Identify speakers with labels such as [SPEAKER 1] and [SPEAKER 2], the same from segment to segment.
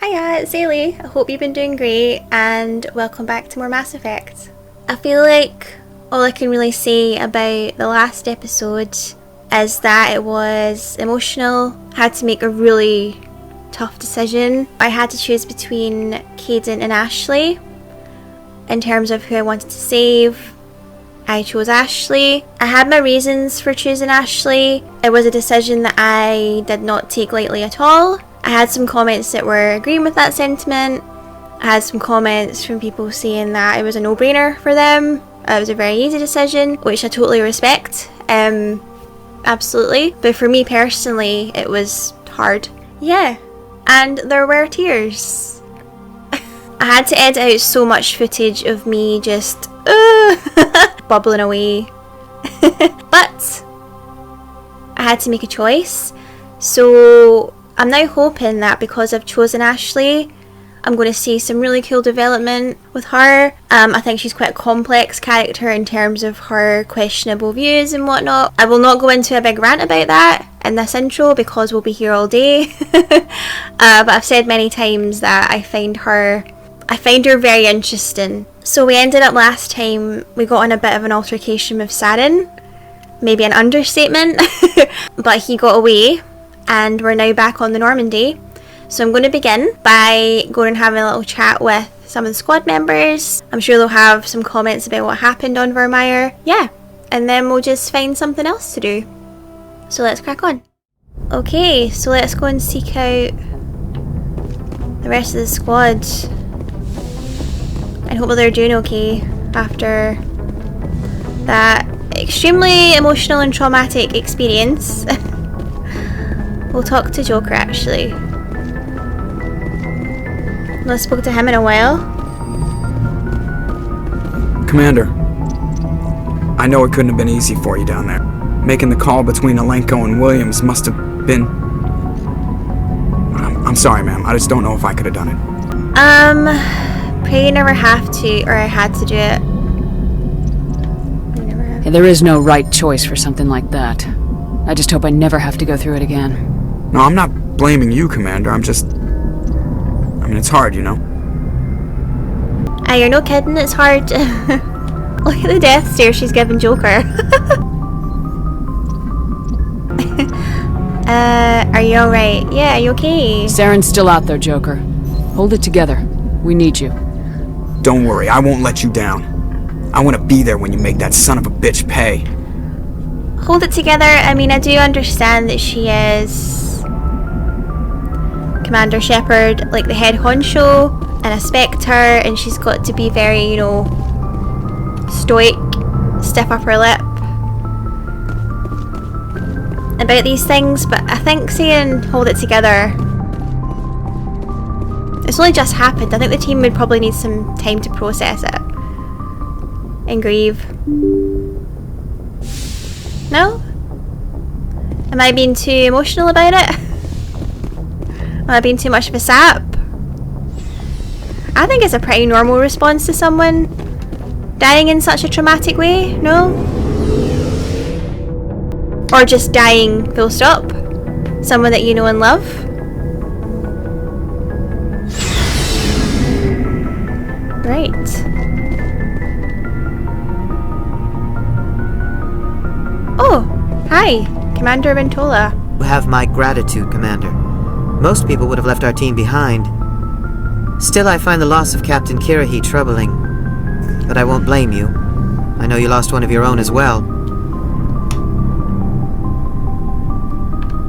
[SPEAKER 1] Hiya, it's Eilien. I hope you've been doing great and welcome back to more Mass Effect. I feel like all I can really say about the last episode is that it was emotional. I had to make a really tough decision. I had to choose between Kaidan and Ashley in terms of who I wanted to save. I chose Ashley. I had my reasons for choosing Ashley. It was a decision that I did not take lightly at all. I had some comments that were agreeing with that sentiment. I had some comments from people saying that it was a no-brainer for them. It was a very easy decision, which I totally respect. Absolutely. But for me personally, it was hard. Yeah. And there were tears. I had to edit out so much footage of me just bubbling away. But I had to make a choice. So I'm now hoping that because I've chosen Ashley, I'm going to see some really cool development with her. I think she's quite a complex character in terms of her questionable views and whatnot. I will not go into a big rant about that in this intro because we'll be here all day. But I've said many times that I find her very interesting. So we ended up last time, we got in a bit of an altercation with Saren. Maybe an understatement. But he got away. And we're now back on the Normandy. So I'm going to begin by going and having a little chat with some of the squad members. I'm sure they'll have some comments about what happened on Virmire. Yeah, and then we'll just find something else to do. So let's crack on. Okay, so let's go and seek out the rest of the squad. I hope they're doing okay after that extremely emotional and traumatic experience. We'll talk to Joker actually. Not spoke to him in a while.
[SPEAKER 2] Commander, I know it couldn't have been easy for you down there. Making the call between Alenko and Williams must have been... I'm sorry, ma'am. I just don't know if I could have done it.
[SPEAKER 1] Pray you never have to, or I had to do it. You never have.
[SPEAKER 3] Yeah, there is no right choice for something like that. I just hope I never have to go through it again.
[SPEAKER 2] No, I'm not blaming you, Commander. I mean, it's hard, you know?
[SPEAKER 1] You're no kidding, it's hard. Look at the death stare she's giving Joker. Are you alright? Yeah, are you okay?
[SPEAKER 3] Saren's still out there, Joker. Hold it together. We need you.
[SPEAKER 2] Don't worry, I won't let you down. I want to be there when you make that son of a bitch pay.
[SPEAKER 1] Hold it together. I mean, I do understand that she is Commander Shepard, like the head honcho, and a Spectre, and she's got to be very, you know, stoic, stiff upper lip about these things, but I think saying hold it together, it's only just happened. I think the team would probably need some time to process it and grieve. No? Am I being too emotional about it? Am I being too much of a sap? I think it's a pretty normal response to someone dying in such a traumatic way, no? Or just dying full stop. Someone that you know and love. Right. Oh, hi, Commander Ventola.
[SPEAKER 4] You have my gratitude, Commander. Most people would have left our team behind. Still, I find the loss of Captain 𝓔𝓯𝓯 troubling. But I won't blame you. I know you lost one of your own as well.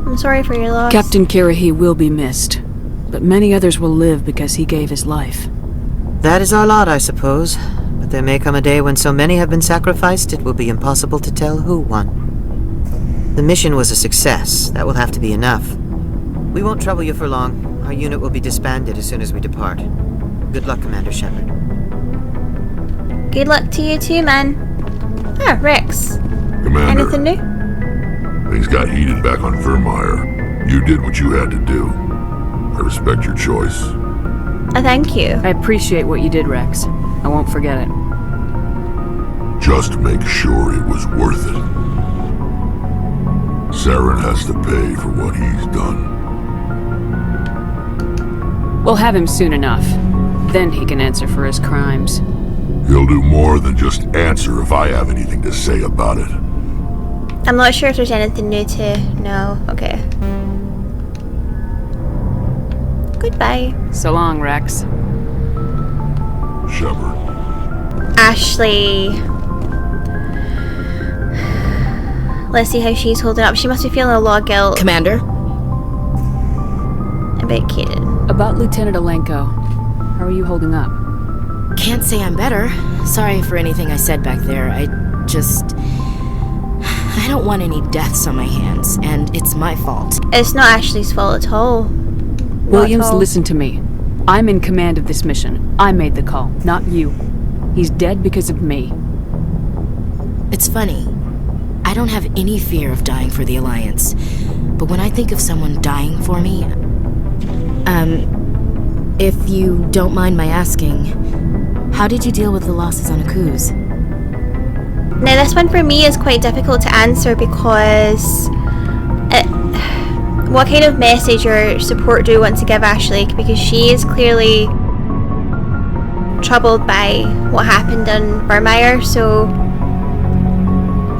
[SPEAKER 1] I'm sorry for your loss.
[SPEAKER 3] Captain 𝓔𝓯𝓯 will be missed, but many others will live because he gave his life.
[SPEAKER 4] That is our lot, I suppose. But there may come a day when so many have been sacrificed, it will be impossible to tell who won. The mission was a success. That will have to be enough. We won't trouble you for long. Our unit will be disbanded as soon as we depart. Good luck, Commander Shepard.
[SPEAKER 1] Good luck to you too, man. Ah, Rex.
[SPEAKER 5] Commander,
[SPEAKER 1] anything new?
[SPEAKER 5] Things got heated back on Virmire. You did what you had to do. I respect your choice.
[SPEAKER 1] Thank you.
[SPEAKER 3] I appreciate what you did, Rex. I won't forget it.
[SPEAKER 5] Just make sure it was worth it. Saren has to pay for what he's done.
[SPEAKER 3] We'll have him soon enough. Then he can answer for his crimes.
[SPEAKER 5] He'll do more than just answer if I have anything to say about it.
[SPEAKER 1] I'm not sure if there's anything new to know. Okay. Goodbye.
[SPEAKER 3] So long, Rex.
[SPEAKER 5] Shepard.
[SPEAKER 1] Ashley. Let's see how she's holding up. She must be feeling a lot of guilt
[SPEAKER 6] Commander?
[SPEAKER 1] about Caden.
[SPEAKER 3] About Lieutenant Alenko. How are you holding up?
[SPEAKER 6] Can't say I'm better. Sorry for anything I said back there. I don't want any deaths on my hands, and it's my fault.
[SPEAKER 1] It's not Ashley's fault at all. Not
[SPEAKER 3] Williams,
[SPEAKER 1] at all.
[SPEAKER 3] listen to me. I'm in command of this mission. I made the call, not you. He's dead because of me.
[SPEAKER 6] It's funny. I don't have any fear of dying for the Alliance. But when I think of someone dying for me... if you don't mind my asking, how did you deal with the losses on Akuz?
[SPEAKER 1] Now this one for me is quite difficult to answer because what kind of message or support do you want to give Ashley, because she is clearly troubled by what happened on 𝓤𝓪, so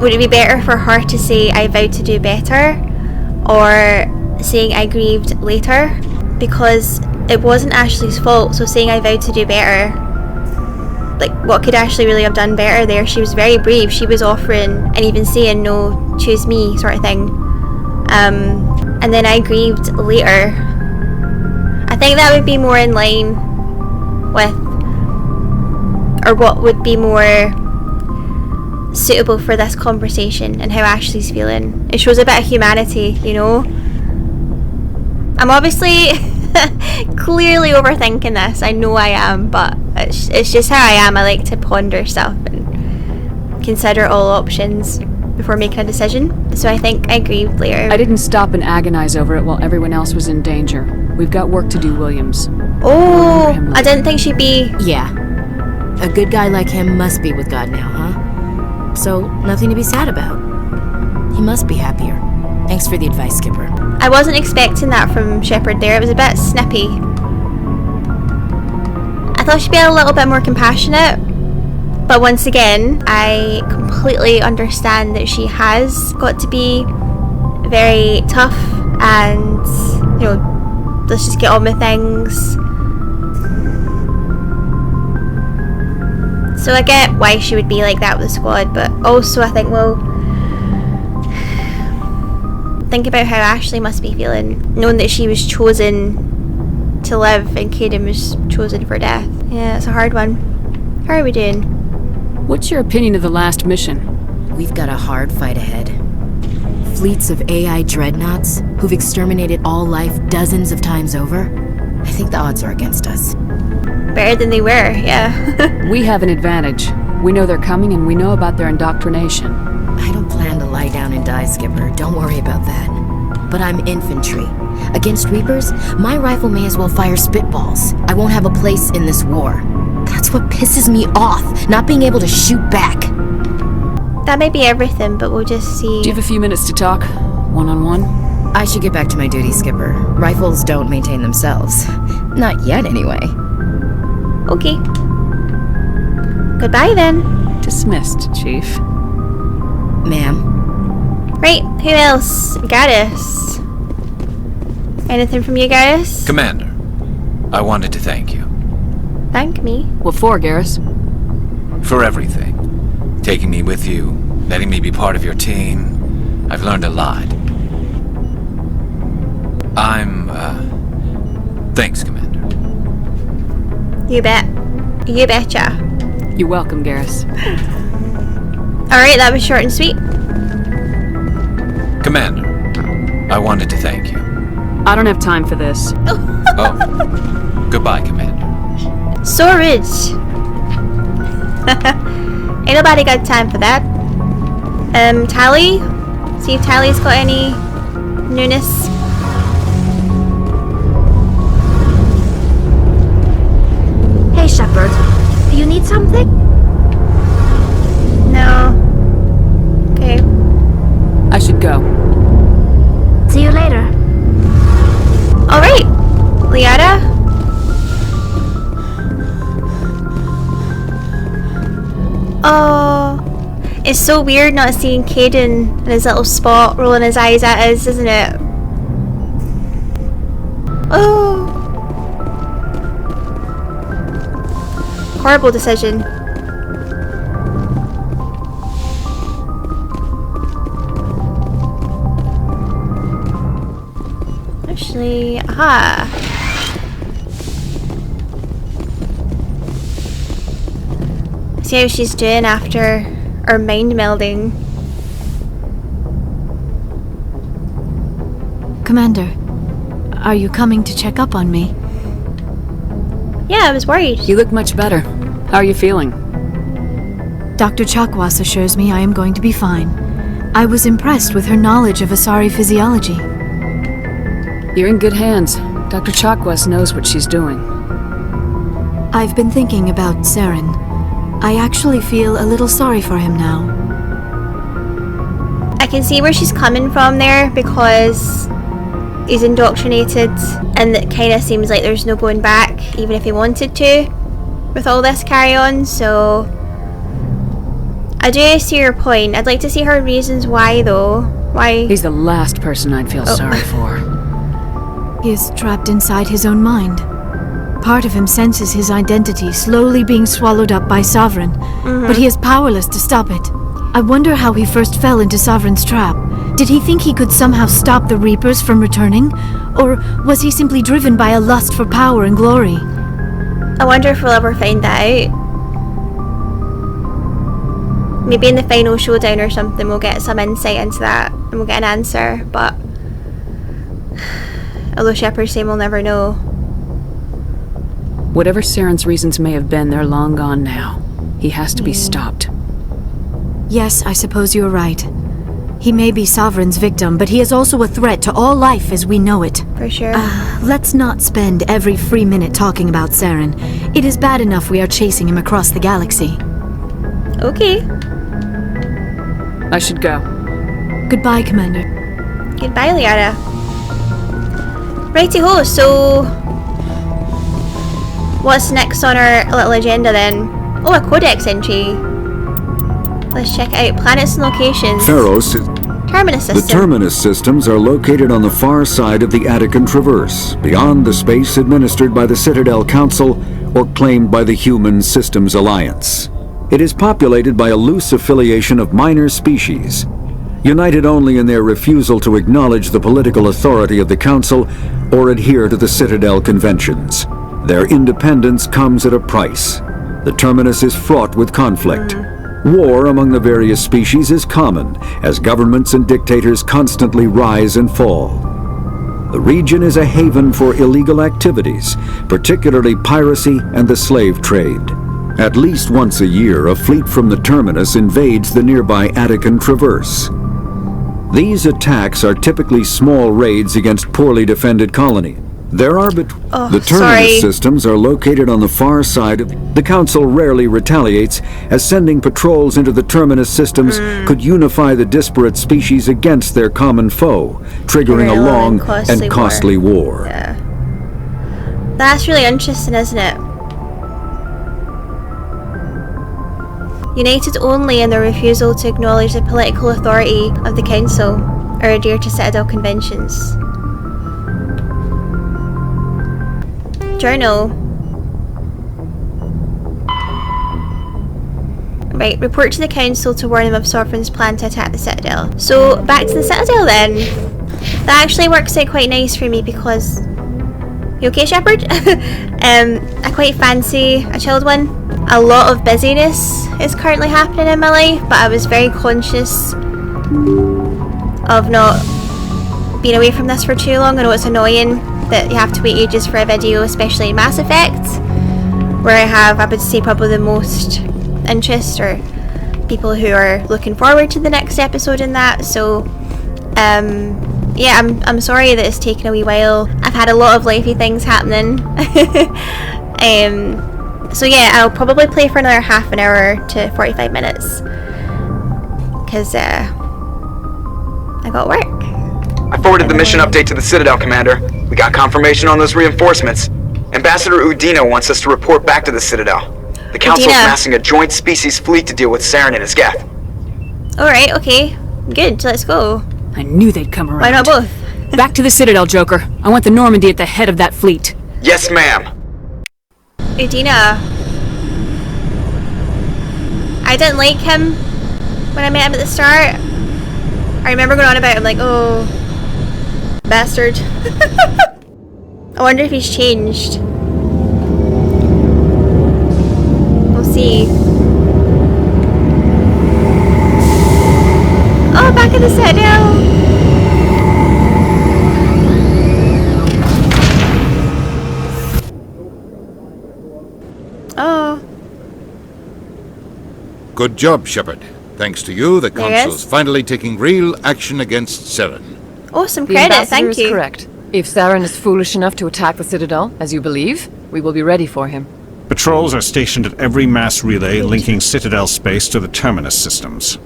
[SPEAKER 1] would it be better for her to say I vowed to do better, or saying I grieved later? Because it wasn't Ashley's fault, so saying I vowed to do better, like, what could Ashley really have done better there? She was very brave. She was offering and even saying, no, choose me, sort of thing. And then I grieved later. I think that would be more in line with, or what would be more suitable for this conversation and how Ashley's feeling. It shows a bit of humanity, you know? I'm obviously clearly overthinking this. I know I am, but it's just how I am. I like to ponder stuff and consider all options before making a decision. So I think I grieved later.
[SPEAKER 3] I didn't stop and agonize over it while everyone else was in danger. We've got work to do, Williams.
[SPEAKER 1] Oh, I didn't think she'd be...
[SPEAKER 6] Yeah. A good guy like him must be with God now, huh? So, nothing to be sad about. He must be happier. Thanks for the advice, Skipper.
[SPEAKER 1] I wasn't expecting that from Shepard there. It was a bit snippy. I thought she'd be a little bit more compassionate. But once again, I completely understand that she has got to be very tough and, you know, let's just get on with things. So I get why she would be like that with the squad, but also I think, well, think about how Ashley must be feeling, knowing that she was chosen to live and Caden was chosen for death. Yeah, it's a hard one. How are we doing?
[SPEAKER 3] What's your opinion of the last mission?
[SPEAKER 6] We've got a hard fight ahead. Fleets of AI dreadnoughts who've exterminated all life dozens of times over. I think the odds are against us.
[SPEAKER 1] Better than they were, yeah.
[SPEAKER 3] We have an advantage. We know they're coming and we know about their indoctrination.
[SPEAKER 6] I don't plan to lie down and die, Skipper. Don't worry about that. But I'm infantry. Against Reapers, my rifle may as well fire spitballs. I won't have a place in this war. That's what pisses me off, not being able to shoot back.
[SPEAKER 1] That might be everything, but we'll just see.
[SPEAKER 3] Do you have a few minutes to talk? One-on-one?
[SPEAKER 6] I should get back to my duty, Skipper. Rifles don't maintain themselves. Not yet, anyway.
[SPEAKER 1] Okay. Goodbye then.
[SPEAKER 3] Dismissed, Chief.
[SPEAKER 6] Ma'am.
[SPEAKER 1] Right, who else? Garrus. Anything from you, Garrus?
[SPEAKER 7] Commander, I wanted to thank you.
[SPEAKER 1] Thank me.
[SPEAKER 3] What for, Garrus?
[SPEAKER 7] For everything. Taking me with you, letting me be part of your team. I've learned a lot. Thanks, Commander.
[SPEAKER 1] You bet. You betcha.
[SPEAKER 3] You're welcome, Garrus.
[SPEAKER 1] Alright, that was short and sweet.
[SPEAKER 7] Commander, I wanted to thank you.
[SPEAKER 3] I don't have time for this.
[SPEAKER 7] Oh, goodbye, Commander.
[SPEAKER 1] So rude. Ain't nobody got time for that. Tally? See if Tally's got any newness.
[SPEAKER 8] Hey, Shepard. Do you need something?
[SPEAKER 1] No. Okay.
[SPEAKER 3] I should go.
[SPEAKER 8] See you later.
[SPEAKER 1] Alright. Liara? It's so weird not seeing Caden in his little spot rolling his eyes at us, isn't it? Oh! Horrible decision. Actually, aha. See how she's doing after our mind melding.
[SPEAKER 9] Commander, are you coming to check up on me?
[SPEAKER 1] Yeah, I was worried.
[SPEAKER 3] You look much better. How are you feeling?
[SPEAKER 9] Dr. 𝓔𝓲 assures me I am going to be fine. I was impressed with her knowledge of Asari physiology.
[SPEAKER 3] You're in good hands. Dr. 𝓔𝓲 knows what she's doing.
[SPEAKER 9] I've been thinking about 𝓤𝓮. I actually feel a little sorry for him now.
[SPEAKER 1] I can see where she's coming from there, because he's indoctrinated and it kind of seems like there's no going back, even if he wanted to, with all this carry on. So I do see your point. I'd like to see her reasons why, though. Why?
[SPEAKER 3] He's the last person I'd feel sorry for.
[SPEAKER 9] He is trapped inside his own mind. Part of him senses his identity slowly being swallowed up by Sovereign, but he is powerless to stop it. I wonder how he first fell into Sovereign's trap. Did he think he could somehow stop the Reapers from returning? Or was he simply driven by a lust for power and glory?
[SPEAKER 1] I wonder if we'll ever find that out. Maybe in the final showdown or something we'll get some insight into that and we'll get an answer, but although Shepard's saying we'll never know.
[SPEAKER 3] Whatever 𝓤𝓮's reasons may have been, they're long gone now. He has to be stopped.
[SPEAKER 9] Yes, I suppose you're right. He may be Sovereign's victim, but he is also a threat to all life as we know it.
[SPEAKER 1] For sure.
[SPEAKER 9] Let's not spend every free minute talking about 𝓤𝓮. It is bad enough we are chasing him across the galaxy.
[SPEAKER 1] Okay.
[SPEAKER 3] I should go.
[SPEAKER 9] Goodbye, Commander.
[SPEAKER 1] Goodbye, Liara. Righty-ho, so what's next on our little agenda then? Oh, a codex entry. Let's check it out. Planets and locations.
[SPEAKER 10] Pharaoh's.
[SPEAKER 1] Terminus system.
[SPEAKER 10] The Terminus systems are located on the far side of the 𝓵𝓮 Traverse, beyond the space administered by the Citadel Council or claimed by the Human Systems Alliance. It is populated by a loose affiliation of minor species, united only in their refusal to acknowledge the political authority of the Council or adhere to the Citadel Conventions. Their independence comes at a price. The Terminus is fraught with conflict. War among the various species is common, as governments and dictators constantly rise and fall. The region is a haven for illegal activities, particularly piracy and the slave trade. At least once a year, a fleet from the Terminus invades the nearby 𝓵𝓮 Traverse. These attacks are typically small raids against poorly defended colonies. The Terminus systems are located on the far side of the Council rarely retaliates, as sending patrols into the Terminus systems could unify the disparate species against their common foe, triggering a long and costly war.
[SPEAKER 1] Yeah. That's really interesting, isn't it? United only in their refusal to acknowledge the political authority of the Council or adhere to Citadel conventions. Journal. Right, report to the Council to warn them of Sovereign's plan to attack the Citadel. So, back to the Citadel then. That actually works out quite nice for me because... You okay, Shepard? I quite fancy a chilled one. A lot of busyness is currently happening in my life, but I was very conscious of not being away from this for too long. I know it's annoying that you have to wait ages for a video, especially in Mass Effect, where I would say, probably the most interest, or people who are looking forward to the next episode in that. So yeah, I'm sorry that it's taken a wee while. I've had a lot of lifey things happening. So yeah, I'll probably play for another half an hour to 45 minutes because I got work.
[SPEAKER 2] I forwarded the mission update to the Citadel, Commander. We got confirmation on those reinforcements. Ambassador Udina wants us to report back to the Citadel. The Council is massing a joint species fleet to deal with 𝓤𝓮 and his geth.
[SPEAKER 1] Alright, okay. Good, let's go.
[SPEAKER 3] I knew they'd come around.
[SPEAKER 1] Why not both?
[SPEAKER 3] Back to the Citadel, Joker. I want the Normandy at the head of that fleet.
[SPEAKER 2] Yes, ma'am.
[SPEAKER 1] Udina. I didn't like him when I met him at the start. I remember going on about him like, oh, bastard. I wonder if he's changed. We'll see. Oh, back at the Citadel. Oh.
[SPEAKER 11] Good job, Shepard. Thanks to you, the
[SPEAKER 1] There he
[SPEAKER 11] Council's
[SPEAKER 1] is.
[SPEAKER 11] finally taking real action against Seren.
[SPEAKER 1] Awesome
[SPEAKER 12] The
[SPEAKER 1] credit,
[SPEAKER 12] ambassador
[SPEAKER 1] thank
[SPEAKER 12] is
[SPEAKER 1] you.
[SPEAKER 12] correct. If Saren is foolish enough to attack the Citadel, as you believe, we will be ready for him.
[SPEAKER 13] Patrols are stationed at every mass relay linking Citadel space to the Terminus systems.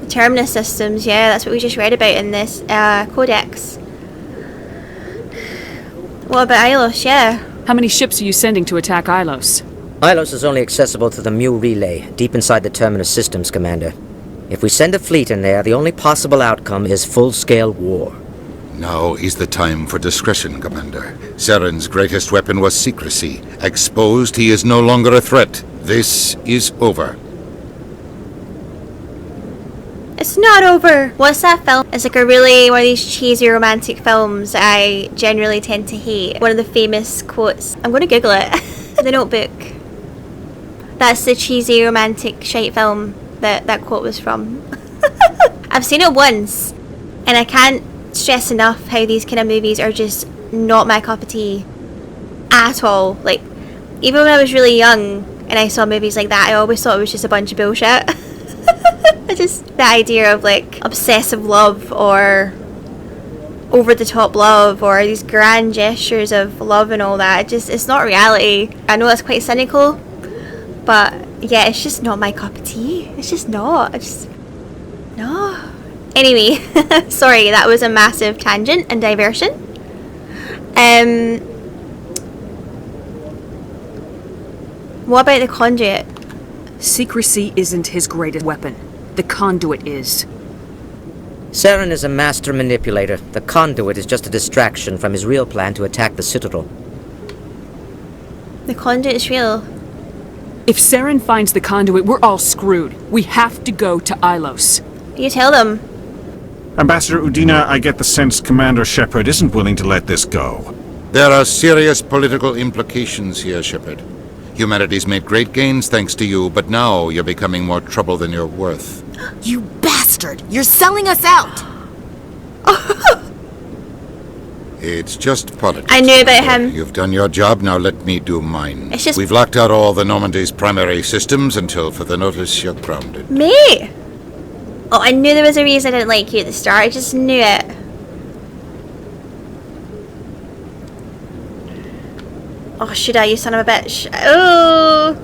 [SPEAKER 1] Terminus systems, yeah, that's what we just read about in this codex. What about Ilos? Yeah.
[SPEAKER 3] How many ships are you sending to attack Ilos?
[SPEAKER 14] Ilos is only accessible to the Mu relay, deep inside the Terminus systems, Commander. If we send a fleet in there, the only possible outcome is full-scale war.
[SPEAKER 11] Now is the time for discretion, Commander. Seren's greatest weapon was secrecy. Exposed, he is no longer a threat. This is over.
[SPEAKER 1] It's not over. What's that film? It's like one of these cheesy romantic films I generally tend to hate. One of the famous quotes. I'm going to Google it. The Notebook. That's the cheesy romantic shite film that quote was from. I've seen it once, and I can't stress enough how these kind of movies are just not my cup of tea at all. Like, even when I was really young and I saw movies like that, I always thought it was just a bunch of bullshit. Just the idea of like obsessive love or over the top love or these grand gestures of love and all that, it's not reality. I know that's quite cynical, but yeah, it's just not my cup of tea. It's just not. No. Anyway, sorry, that was a massive tangent and diversion. What about the conduit?
[SPEAKER 3] Secrecy isn't his greatest weapon. The conduit is.
[SPEAKER 14] Saren is a master manipulator. The conduit is just a distraction from his real plan to attack the Citadel.
[SPEAKER 1] The conduit is real.
[SPEAKER 3] If Saren finds the conduit, we're all screwed. We have to go to Ilos.
[SPEAKER 1] You tell them.
[SPEAKER 13] Ambassador Udina, I get the sense Commander Shepard isn't willing to let this go.
[SPEAKER 11] There are serious political implications here, Shepard. Humanity's made great gains thanks to you, but now you're becoming more trouble than you're worth.
[SPEAKER 6] You bastard! You're selling us out!
[SPEAKER 11] It's just politics.
[SPEAKER 1] I knew about him.
[SPEAKER 11] You've done your job, now let me do mine.
[SPEAKER 1] It's just...
[SPEAKER 11] We've locked out all the Normandy's primary systems until further notice you're grounded.
[SPEAKER 1] Me? Oh, I knew there was a reason I didn't like you at the start. I just knew it. Oh, should I, you son of a bitch? Oh!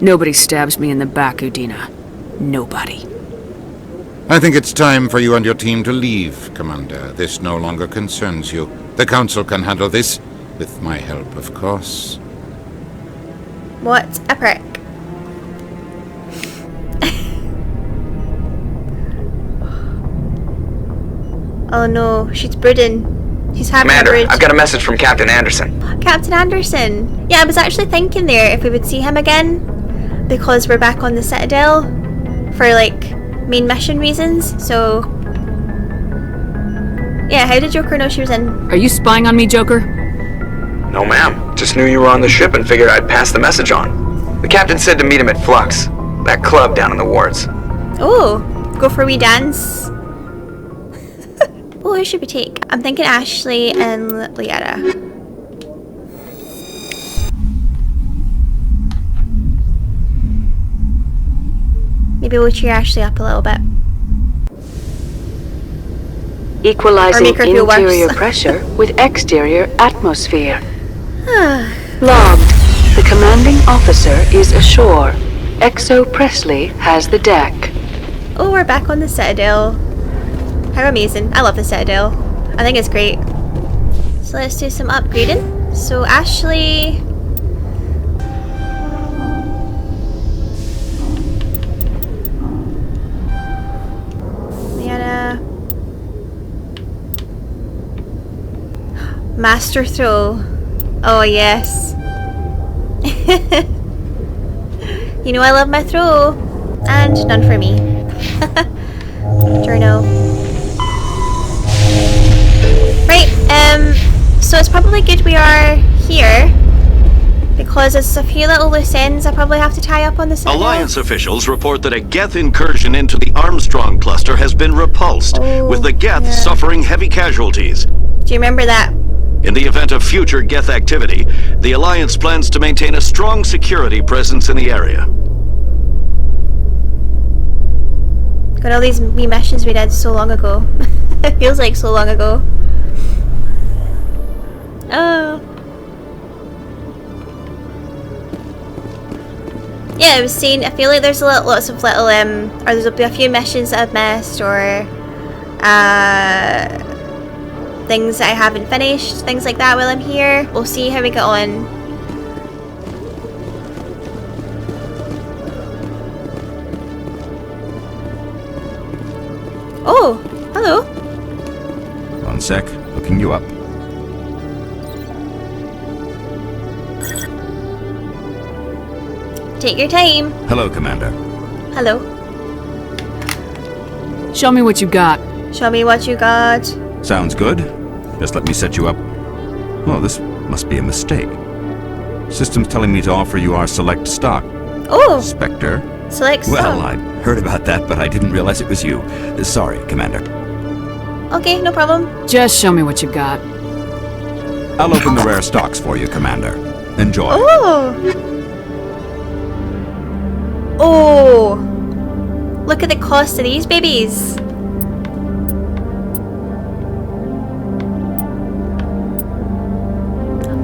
[SPEAKER 3] Nobody stabs me in the back, Udina. Nobody.
[SPEAKER 11] I think it's time for you and your team to leave, Commander. This no longer concerns you. The Council can handle this, with my help, of course.
[SPEAKER 1] What a prick. Oh no, she's brooding. She's having a
[SPEAKER 2] Commander,
[SPEAKER 1] brood.
[SPEAKER 2] I've got a message from Captain Anderson.
[SPEAKER 1] Captain Anderson. Yeah, I was actually thinking there if we would see him again, because we're back on the Citadel for like main mission reasons. So yeah, how did Joker know she was in?
[SPEAKER 3] Are you spying on me, Joker?
[SPEAKER 2] No, ma'am. Just knew you were on the ship and figured I'd pass the message on. The captain said to meet him at Flux, that club down in the wards.
[SPEAKER 1] Oh, go for a wee dance. Oh, who should we take? I'm thinking Ashley and Liara. Maybe we'll cheer Ashley up a little bit.
[SPEAKER 3] Equalizing
[SPEAKER 1] make her feel
[SPEAKER 3] interior
[SPEAKER 1] worse.
[SPEAKER 3] pressure with exterior atmosphere. Logged. The commanding officer is ashore. Exo Presley has the deck.
[SPEAKER 1] Oh, we're back on the Citadel. How amazing. I love the Citadel. I think it's great. So let's do some upgrading. So Ashley... Master throw. Oh, yes. You know I love my throw. And none for me. Journal. Right, so it's probably good we are here. Because there's a few little loose ends I probably have to tie up on the Citadel.
[SPEAKER 15] Alliance officials report that a Geth incursion into the Armstrong cluster has been repulsed, with the Geth suffering heavy casualties.
[SPEAKER 1] Do you remember that?
[SPEAKER 15] In the event of future Geth activity, the Alliance plans to maintain a strong security presence in the area.
[SPEAKER 1] Got all these wee missions we did so long ago. It feels like so long ago. Oh. Yeah, I was saying, I feel like there's lots of little, or there'll be a few missions that I've missed, or, things that I haven't finished, things like that while I'm here. We'll see how we get on. Oh, hello.
[SPEAKER 16] One sec, looking you up.
[SPEAKER 1] Take your time.
[SPEAKER 16] Hello, Commander.
[SPEAKER 1] Hello.
[SPEAKER 12] Show me what you got.
[SPEAKER 1] Show me what you got.
[SPEAKER 16] Sounds good. Just let me set you up. Oh, this must be a mistake. System's telling me to offer you our select stock.
[SPEAKER 1] Oh!
[SPEAKER 16] Spectre.
[SPEAKER 1] Select stock.
[SPEAKER 16] Well, I'd heard about that, but I didn't realize it was you. Sorry, Commander.
[SPEAKER 1] Okay, no problem.
[SPEAKER 12] Just show me what you got.
[SPEAKER 16] I'll open the rare stocks for you, Commander. Enjoy.
[SPEAKER 1] Oh! Oh! Look at the cost of these babies.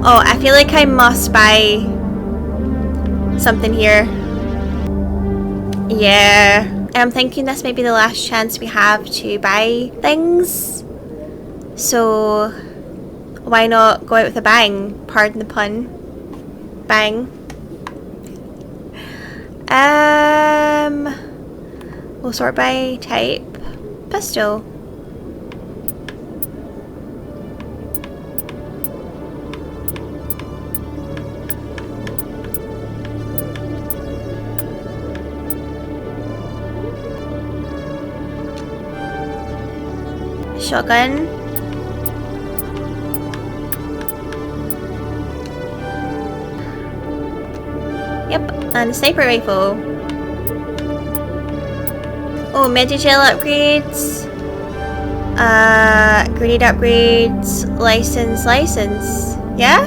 [SPEAKER 1] Oh, I feel like I must buy something here. Yeah. I'm thinking this might be the last chance we have to buy things. So, why not go out with a bang? Pardon the pun. Bang. We'll sort by type. Pistol. Shotgun. Yep, and a sniper rifle. Oh, Medigel upgrades. Grenade upgrades. License. Yeah?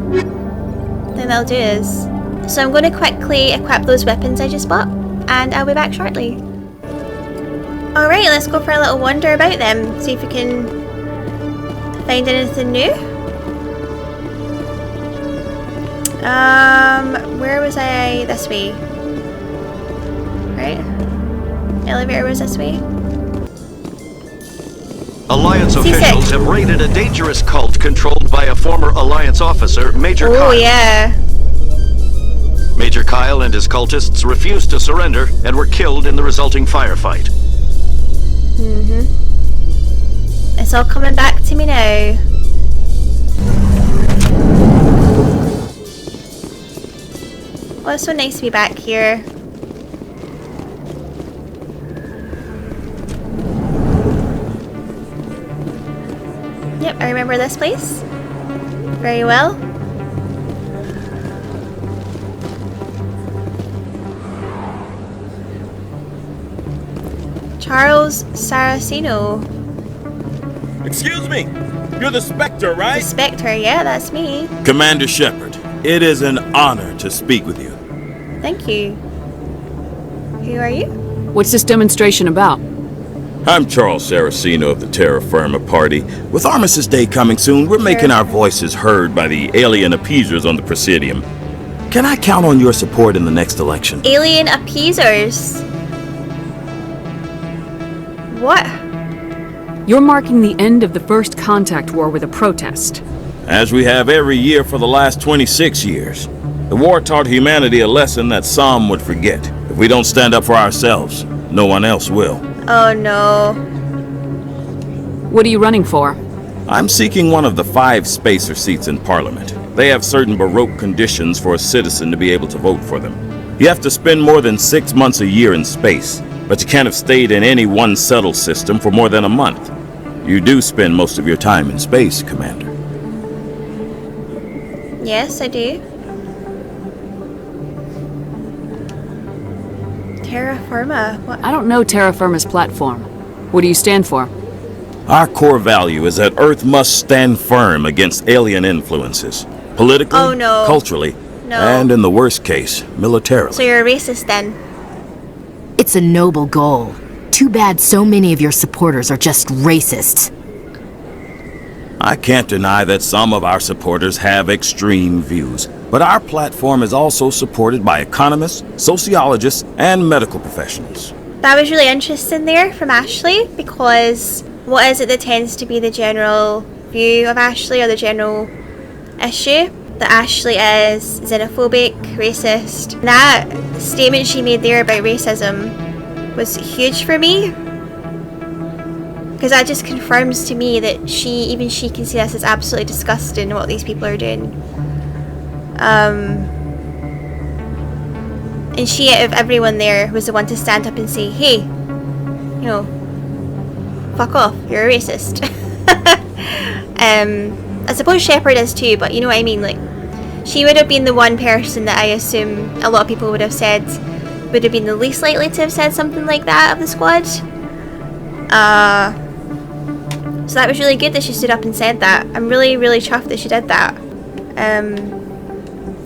[SPEAKER 1] I think that'll do this. So I'm going to quickly equip those weapons I just bought, and I'll be back shortly. Alright, let's go for a little wander about them. See if we can find anything new. Where was I? This way. Right? Elevator was this way.
[SPEAKER 15] Alliance officials have raided a dangerous cult controlled by a former Alliance officer, Major Kyle.
[SPEAKER 1] Oh, yeah.
[SPEAKER 15] Major Kyle and his cultists refused to surrender and were killed in the resulting firefight.
[SPEAKER 1] It's all coming back to me now. Well, it's so nice to be back here. Yep, I remember this place very well. Charles Saraceno.
[SPEAKER 17] Excuse me, you're the Spectre, right?
[SPEAKER 1] The Spectre, yeah, that's me.
[SPEAKER 17] Commander Shepard, it is an honor to speak with you.
[SPEAKER 1] Thank you. Who are you?
[SPEAKER 12] What's this demonstration about?
[SPEAKER 17] I'm Charles Saraceno of the Terra Firma Party. With Armistice Day coming soon, we're making our voices heard by the alien appeasers on the Presidium. Can I count on your support in the next election?
[SPEAKER 1] Alien appeasers? What?
[SPEAKER 12] You're marking the end of the first contact war with a protest.
[SPEAKER 17] As we have every year for the last 26 years. The war taught humanity a lesson that some would forget. If we don't stand up for ourselves, no one else will.
[SPEAKER 1] Oh no.
[SPEAKER 12] What are you running for?
[SPEAKER 17] I'm seeking one of the 5 spacer seats in Parliament. They have certain baroque conditions for a citizen to be able to vote for them. You have to spend more than 6 months a year in space, but you can't have stayed in any one settled system for more than a month. You do spend most of your time in space, Commander.
[SPEAKER 1] Yes, I do. Terra Firma? What?
[SPEAKER 12] I don't know Terra Firma's platform. What do you stand for?
[SPEAKER 17] Our core value is that Earth must stand firm against alien influences. Politically, culturally, and in the worst case, militarily.
[SPEAKER 1] So you're a racist then?
[SPEAKER 6] It's a noble goal. Too bad so many of your supporters are just racists.
[SPEAKER 17] I can't deny that some of our supporters have extreme views, but our platform is also supported by economists, sociologists, and medical professionals.
[SPEAKER 1] That was really interesting there from Ashley, because what is it that tends to be the general view of Ashley, or the general issue? That Ashley is xenophobic, racist. That statement she made there about racism was huge for me, because that just confirms to me that even she can see this as absolutely disgusting what these people are doing. And she, out of everyone there, was the one to stand up and say, hey, you know, fuck off, you're a racist. I suppose Shepard is too, but you know what I mean, like, she would have been the one person that I assume a lot of people would have said would have been the least likely to have said something like that of the squad. So that was really good that she stood up and said that. I'm really, really chuffed that she did that.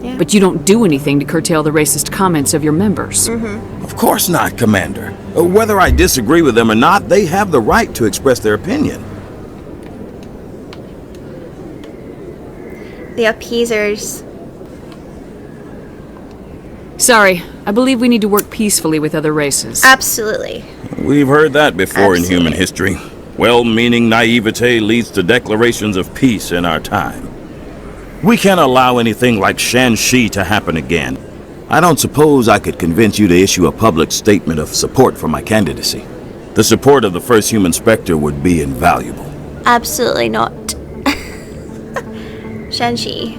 [SPEAKER 1] Yeah.
[SPEAKER 12] But you don't do anything to curtail the racist comments of your members.
[SPEAKER 17] Of course not, Commander. Whether I disagree with them or not, they have the right to express their opinion.
[SPEAKER 1] The appeasers.
[SPEAKER 12] Sorry, I believe we need to work peacefully with other races.
[SPEAKER 1] Absolutely.
[SPEAKER 17] We've heard that before in human history. Well-meaning naivete leads to declarations of peace in our time. We can't allow anything like Shan-Shi to happen again. I don't suppose I could convince you to issue a public statement of support for my candidacy. The support of the first human Spectre would be invaluable.
[SPEAKER 1] Absolutely not. Shan-Shi.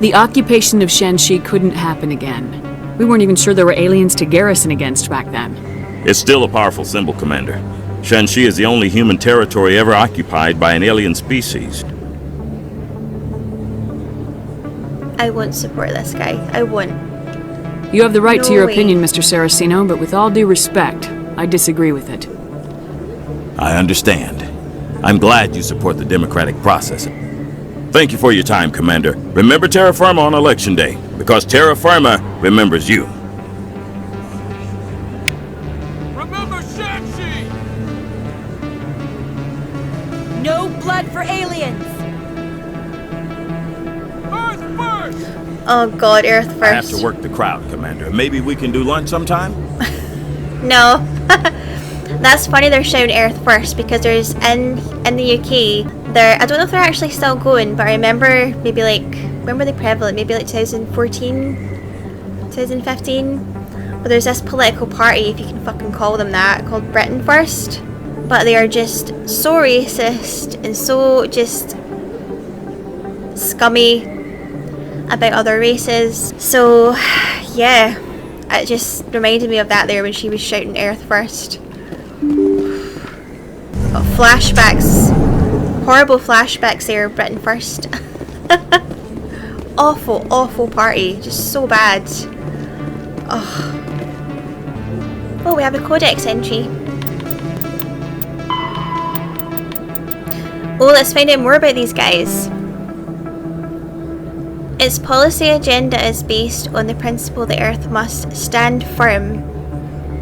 [SPEAKER 12] The occupation of Shan-Shi couldn't happen again. We weren't even sure there were aliens to garrison against back then.
[SPEAKER 17] It's still a powerful symbol, Commander. Shan-Shi is the only human territory ever occupied by an alien species.
[SPEAKER 1] I won't support this guy. I won't.
[SPEAKER 12] You have the right to your
[SPEAKER 1] way.
[SPEAKER 12] opinion, Mr. Saraceno, but with all due respect, I disagree with it.
[SPEAKER 17] I understand. I'm glad you support the democratic process. Thank you for your time, Commander. Remember Terra Firma on Election Day, because Terra Firma remembers you.
[SPEAKER 18] Remember Shan-Shi!
[SPEAKER 19] No blood for aliens!
[SPEAKER 18] Earth first!
[SPEAKER 1] Oh god, Earth first.
[SPEAKER 17] I have to work the crowd, Commander. Maybe we can do lunch sometime?
[SPEAKER 1] No. That's funny they're shouting Earth first, because there's in the UK, I don't know if they're actually still going, but I remember maybe like, when were they prevalent? Maybe like 2014, 2015? But there's this political party, if you can fucking call them that, called Britain First. But they are just so racist and so just scummy about other races. So yeah, it just reminded me of that there when she was shouting Earth First. Got flashbacks, horrible flashbacks there, Britain First. Awful, awful party, just so bad. Oh, we have a codex entry. Oh, let's find out more about these guys. Its policy agenda is based on the principle the Earth must stand firm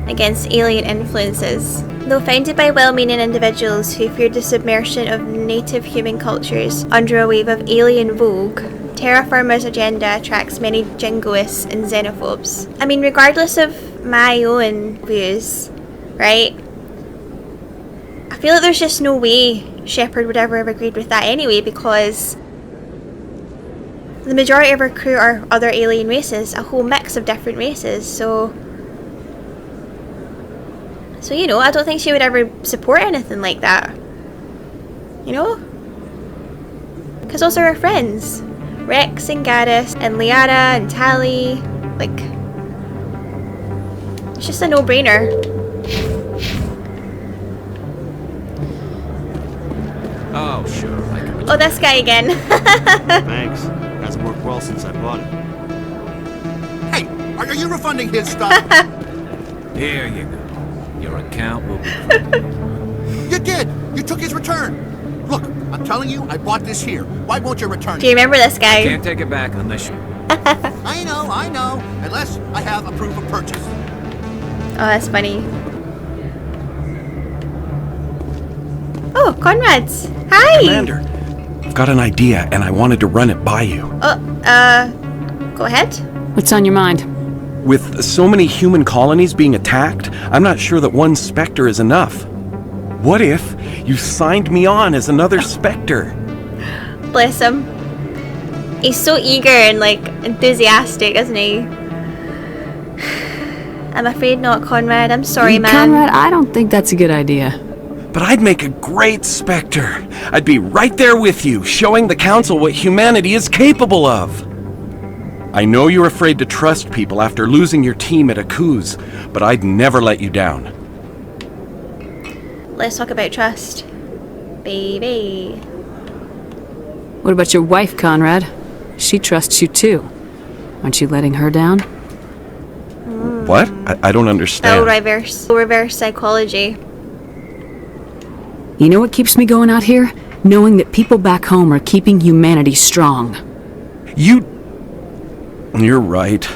[SPEAKER 1] against alien influences. Though founded by well-meaning individuals who feared the submersion of native human cultures under a wave of alien vogue, Terra Firma's agenda attracts many jingoists and xenophobes. I mean, regardless of my own views, right? I feel like there's just no way Shepard would ever have agreed with that anyway, because the majority of our crew are other alien races, a whole mix of different races, so you know, I don't think she would ever support anything like that. You know? Because those are our friends. Rex and Garrus and Liara and Tali. Like, it's just a no-brainer.
[SPEAKER 20] Oh, sure.
[SPEAKER 1] Oh, this guy again.
[SPEAKER 20] Thanks. Hasn't worked well since I bought it.
[SPEAKER 21] Hey, are you refunding his stuff?
[SPEAKER 7] Here you go. Your account will be...
[SPEAKER 21] You did! You took his return! Look, I'm telling you, I bought this here. Why won't you return it?
[SPEAKER 1] Do you remember this guy?
[SPEAKER 7] I can't take it back unless you...
[SPEAKER 21] I know. Unless I have a proof of purchase.
[SPEAKER 1] Oh, that's funny. Oh, Conrad. Hi!
[SPEAKER 22] Commander, I've got an idea and I wanted to run it by you.
[SPEAKER 1] Go ahead.
[SPEAKER 12] What's on your mind?
[SPEAKER 22] With so many human colonies being attacked, I'm not sure that one Spectre is enough. What if you signed me on as another Spectre?
[SPEAKER 1] Bless him. He's so eager and, like, enthusiastic, isn't he? I'm afraid not, Conrad. I'm sorry, man.
[SPEAKER 12] Conrad, I don't think that's a good idea.
[SPEAKER 22] But I'd make a great Spectre. I'd be right there with you, showing the Council what humanity is capable of. I know you're afraid to trust people after losing your team at Akuz, but I'd never let you down.
[SPEAKER 1] Let's talk about trust. Baby.
[SPEAKER 12] What about your wife, Conrad? She trusts you too. Aren't you letting her down?
[SPEAKER 22] What? I don't understand.
[SPEAKER 1] Reverse psychology.
[SPEAKER 12] You know what keeps me going out here? Knowing that people back home are keeping humanity strong.
[SPEAKER 22] You're right.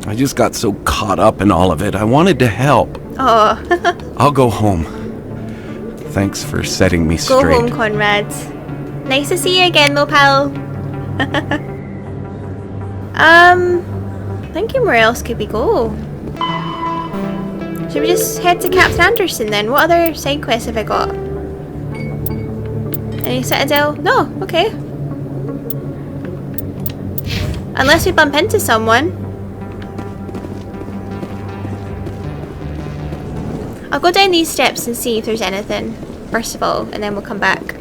[SPEAKER 22] I just got so caught up in all of it. I wanted to help.
[SPEAKER 1] Oh.
[SPEAKER 22] I'll go home. Thanks for setting me straight.
[SPEAKER 1] Go home, Conrad. Nice to see you again, though, pal. Thinking where else could we go? Should we just head to Captain Anderson then? What other side quests have I got? Any Citadel? No, okay. Unless we bump into someone. I'll go down these steps and see if there's anything, first of all, and then we'll come back.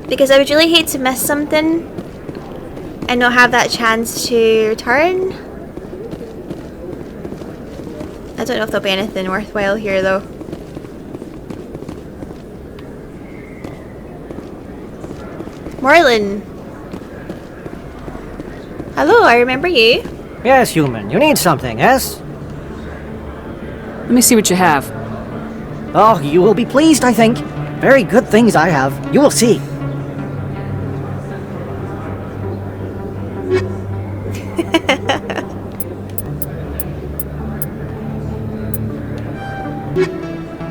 [SPEAKER 1] Because I would really hate to miss something and not have that chance to return. I don't know if there'll be anything worthwhile here, though. Marlin. Hello, I remember you.
[SPEAKER 23] Yes, human. You need something, yes?
[SPEAKER 12] Let me see what you have.
[SPEAKER 23] Oh, you will be pleased, I think. Very good things I have. You will see.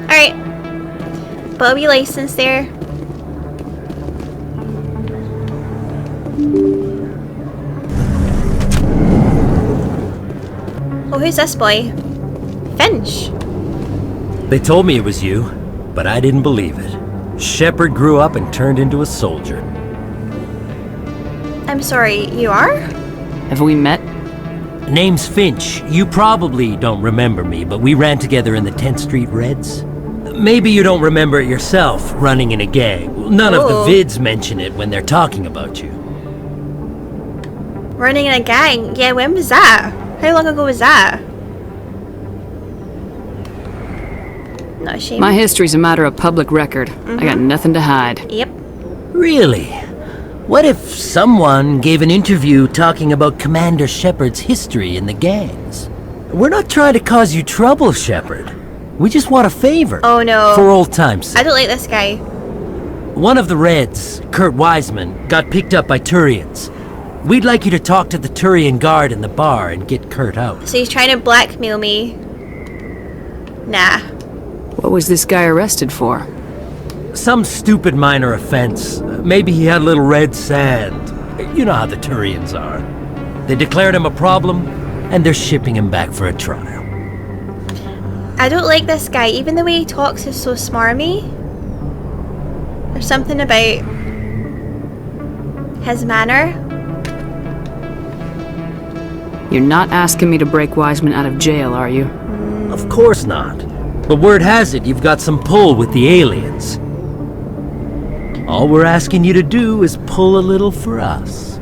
[SPEAKER 1] Alright. Bobby license there. Oh, who's this boy? Finch.
[SPEAKER 24] They told me it was you, but I didn't believe it. Shepard grew up and turned into a soldier.
[SPEAKER 1] I'm sorry, you are?
[SPEAKER 12] Have we met?
[SPEAKER 24] Name's Finch. You probably don't remember me, but we ran together in the 10th Street Reds. Maybe you don't remember it yourself, running in a gang. None of the vids mention it when they're talking about you.
[SPEAKER 1] Running in a gang? Yeah, when was that? How long ago was that? Not ashamed.
[SPEAKER 12] My history's a matter of public record. I got nothing to hide.
[SPEAKER 1] Yep.
[SPEAKER 24] Really? What if someone gave an interview talking about Commander Shepard's history in the gangs? We're not trying to cause you trouble, Shepard. We just want a favor.
[SPEAKER 1] Oh no.
[SPEAKER 24] For old time's sake.
[SPEAKER 1] I don't like this guy.
[SPEAKER 24] One of the Reds, Kurt Wiseman, got picked up by Turians. We'd like you to talk to the Turian guard in the bar and get Kurt out.
[SPEAKER 1] So he's trying to blackmail me. Nah.
[SPEAKER 12] What was this guy arrested for?
[SPEAKER 24] Some stupid minor offense. Maybe he had a little red sand. You know how the Turians are. They declared him a problem, and they're shipping him back for a trial.
[SPEAKER 1] I don't like this guy. Even the way he talks is so smarmy. There's something about his manner.
[SPEAKER 12] You're not asking me to break Wiseman out of jail, are you?
[SPEAKER 24] Of course not. But word has it you've got some pull with the aliens. All we're asking you to do is pull a little for us.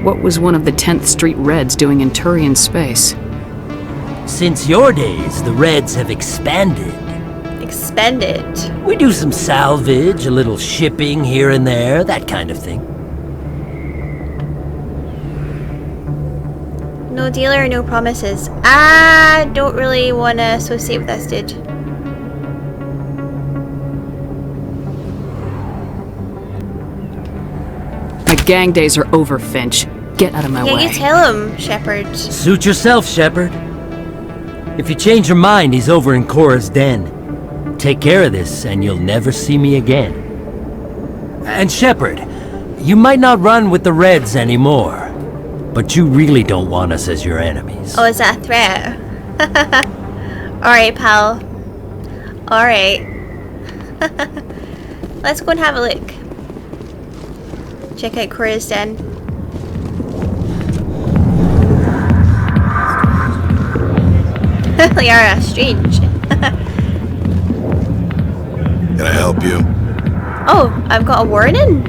[SPEAKER 12] What was one of the 10th Street Reds doing in Turian space?
[SPEAKER 24] Since your days, the Reds have expanded.
[SPEAKER 1] Expanded?
[SPEAKER 24] We do some salvage, a little shipping here and there, that kind of thing.
[SPEAKER 1] No dealer, no promises. I don't really want to associate with this dude.
[SPEAKER 12] My gang days are over, Finch. Get out of my way.
[SPEAKER 1] Yeah, you tell him, Shepard.
[SPEAKER 24] Suit yourself, Shepard. If you change your mind, he's over in Cora's den. Take care of this, and you'll never see me again. And Shepard, you might not run with the Reds anymore. But you really don't want us as your enemies.
[SPEAKER 1] Oh, is that a threat? Alright, pal. Alright. Let's go and have a look. Check out Cora's den. Liara, strange.
[SPEAKER 4] Can I help you?
[SPEAKER 1] Oh, I've got a warning?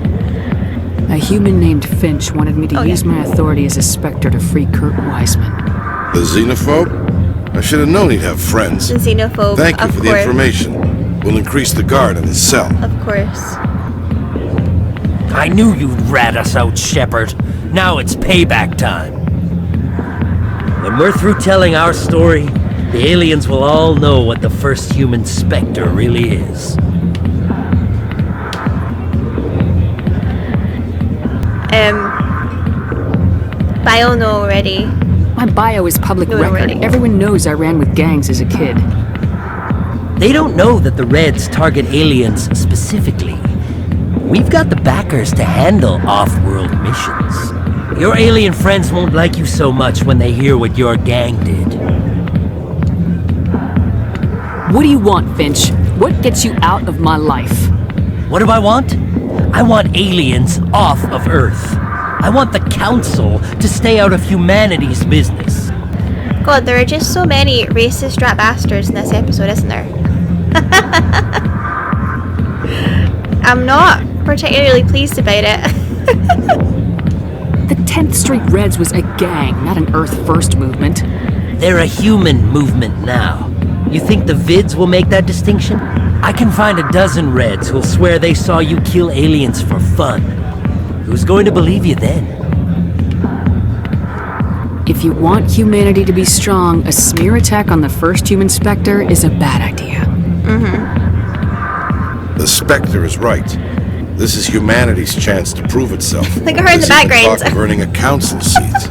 [SPEAKER 12] A human named Finch wanted me to use my authority as a Spectre to free Kurt Wiseman.
[SPEAKER 4] The xenophobe? I should have known he'd have friends.
[SPEAKER 1] The xenophobe,
[SPEAKER 4] Thank you for the information. We'll increase the guard in his cell.
[SPEAKER 1] Of course.
[SPEAKER 24] I knew you'd rat us out, Shepard. Now it's payback time. When we're through telling our story, the aliens will all know what the first human Spectre really is.
[SPEAKER 1] Bio know already.
[SPEAKER 12] My bio is public record. Everyone knows I ran with gangs as a kid.
[SPEAKER 24] They don't know that the Reds target aliens specifically. We've got the backers to handle off-world missions. Your alien friends won't like you so much when they hear what your gang did.
[SPEAKER 12] What do you want, Finch? What gets you out of my life?
[SPEAKER 24] What do I want? I want aliens off of Earth. I want the Council to stay out of humanity's business.
[SPEAKER 1] God, there are just so many racist rat bastards in this episode, isn't there? I'm not particularly pleased about it.
[SPEAKER 12] The 10th Street Reds was a gang, not an Earth First movement.
[SPEAKER 24] They're a human movement now. You think the Vids will make that distinction? I can find a dozen Reds who'll swear they saw you kill aliens for fun. Who's going to believe you then?
[SPEAKER 12] If you want humanity to be strong, a smear attack on the first human Spectre is a bad idea.
[SPEAKER 4] The Spectre is right. This is humanity's chance to prove itself.
[SPEAKER 1] Look at her in the background.
[SPEAKER 4] Talk of earning a council seat.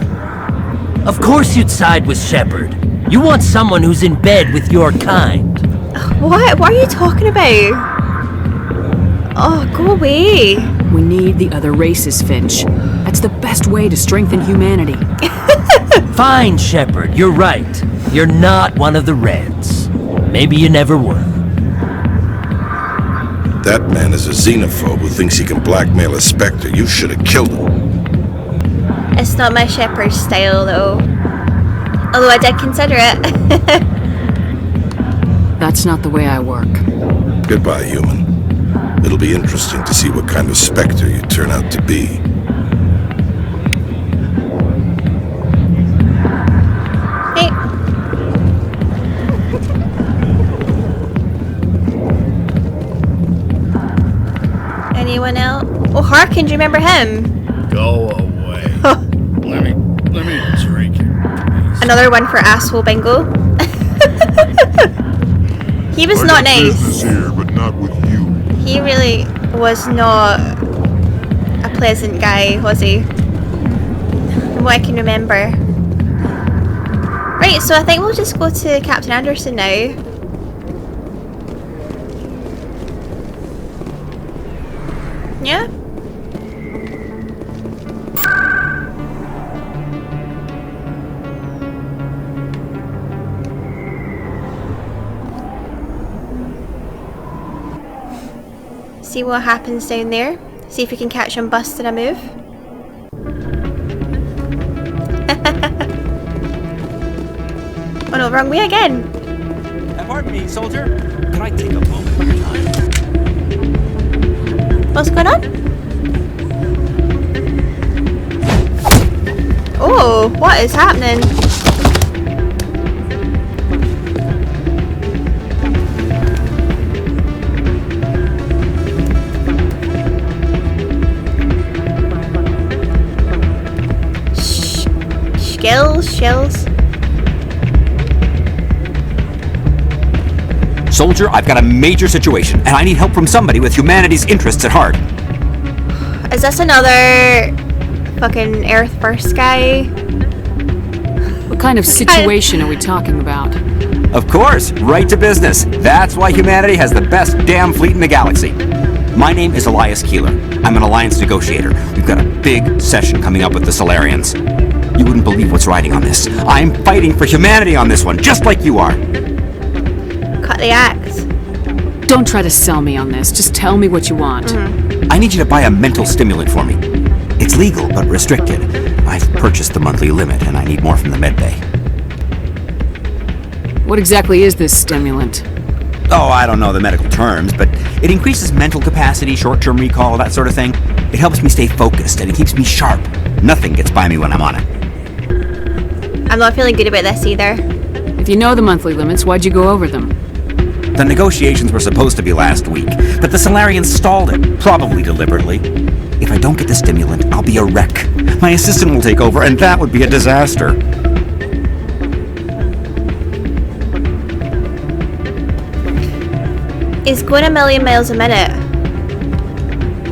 [SPEAKER 24] Of course you'd side with Shepard. You want someone who's in bed with your kind.
[SPEAKER 1] What? What are you talking about? Oh, go away.
[SPEAKER 12] We need the other races, Finch. That's the best way to strengthen humanity.
[SPEAKER 24] Fine, Shepard, you're right. You're not one of the Reds. Maybe you never were.
[SPEAKER 4] That man is a xenophobe who thinks he can blackmail a Spectre. You should have killed him.
[SPEAKER 1] It's not my Shepard style, though. Although I did consider it.
[SPEAKER 12] That's not the way I work.
[SPEAKER 4] Goodbye, human. It'll be interesting to see what kind of Spectre you turn out to be.
[SPEAKER 1] Hey. Anyone else? Oh, Harkin, do you remember him?
[SPEAKER 5] Go away. Let me drink it.
[SPEAKER 1] Another one for asshole bingo. He was not nice.
[SPEAKER 4] Business here, but not with you.
[SPEAKER 1] He really was not a pleasant guy, was he? From what I can remember. Right, so I think we'll just go to Captain Anderson now. Yeah? See what happens down there. See if we can catch him busting a move. Oh no, wrong way again.
[SPEAKER 8] Pardon me, soldier. Can I take a moment?
[SPEAKER 1] What's going on? Oh, what is happening? Shells.
[SPEAKER 8] Soldier, I've got a major situation, and I need help from somebody with humanity's interests at heart.
[SPEAKER 1] Is this another fucking Earth First guy?
[SPEAKER 12] What kind of situation are we talking about?
[SPEAKER 8] Of course, right to business. That's why humanity has the best damn fleet in the galaxy. My name is Elias Keeler. I'm an alliance negotiator. We've got a big session coming up with the 𝓔𝓮𝓼. You wouldn't believe what's riding on this. I'm fighting for humanity on this one, just like you are.
[SPEAKER 1] Cut the axe.
[SPEAKER 12] Don't try to sell me on this. Just tell me what you want.
[SPEAKER 8] I need you to buy a mental stimulant for me. It's legal, but restricted. I've purchased the monthly limit, and I need more from the medbay.
[SPEAKER 12] What exactly is this stimulant?
[SPEAKER 8] Oh, I don't know the medical terms, but it increases mental capacity, short-term recall, that sort of thing. It helps me stay focused, and it keeps me sharp. Nothing gets by me when I'm on it.
[SPEAKER 1] I'm not feeling good about this either.
[SPEAKER 12] If you know the monthly limits, why'd you go over them?
[SPEAKER 8] The negotiations were supposed to be last week, but the 𝓔𝓼𝓼 stalled it, probably deliberately. If I don't get the stimulant, I'll be a wreck. My assistant will take over, and that would be a disaster.
[SPEAKER 1] He's going a million miles a minute.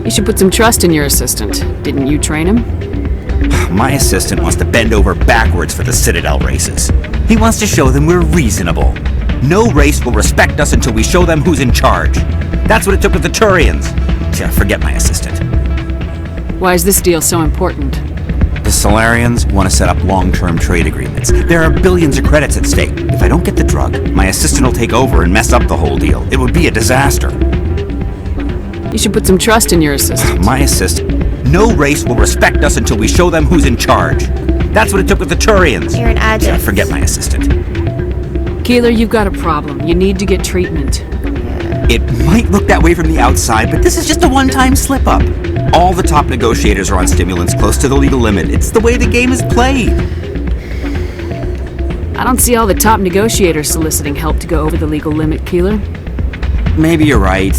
[SPEAKER 12] You should put some trust in your assistant. Didn't you train him?
[SPEAKER 8] My assistant wants to bend over backwards for the Citadel races. He wants to show them we're reasonable. No race will respect us until we show them who's in charge. That's what it took with the Turians. Yeah, forget my assistant.
[SPEAKER 12] Why is this deal so important?
[SPEAKER 8] The 𝓔𝓼𝓼 want to set up long-term trade agreements. There are billions of credits at stake. If I don't get the drug, my assistant will take over and mess up the whole deal. It would be a disaster.
[SPEAKER 12] You should put some trust in your assistant.
[SPEAKER 8] My assistant. No race will respect us until we show them who's in charge. That's what it took with the Turians.
[SPEAKER 1] You're an addict.
[SPEAKER 8] Yeah, forget my assistant.
[SPEAKER 12] Keeler, you've got a problem. You need to get treatment.
[SPEAKER 8] It might look that way from the outside, but this is just a one-time slip-up. All the top negotiators are on stimulants close to the legal limit. It's the way the game is played.
[SPEAKER 12] I don't see all the top negotiators soliciting help to go over the legal limit, Keeler.
[SPEAKER 8] Maybe you're right.